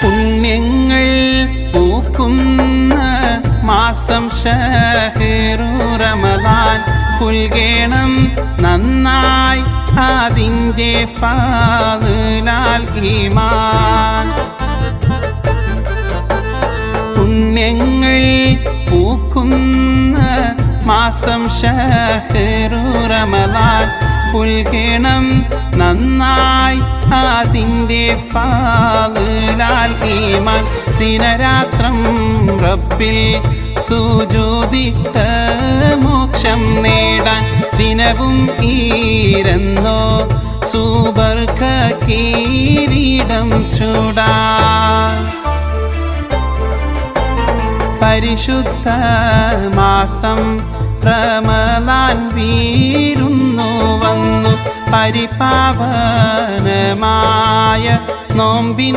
പുണ്യങ്ങൾ പൂക്കുന്ന മാസം ഷഹ്റു റമളാൻ പുൽകേണം നന്നായി അതിൻ്റെ ഫാദിലാൽ ഈമാൻ. പുണ്യങ്ങൾ പൂക്കുന്ന മാസം ഷഹ്റു റമളാൻ പുൽകേണം നന്നായി അതിൻ്റെ ഫാദിലാൽ ഈമാൻ. ദിനരാത്രം റബ്ബിൽ സുജൂദിട്ട് മോക്ഷം നേടാൻ ദിനവും ഈരന്നോ സുബർക്ക കിരീടം ചൂടാൻ. പരിശുദ്ധ മാസം റമളാൻ വീരുന്നു വന്നു പരിപാവനമായ നോമ്പിൻ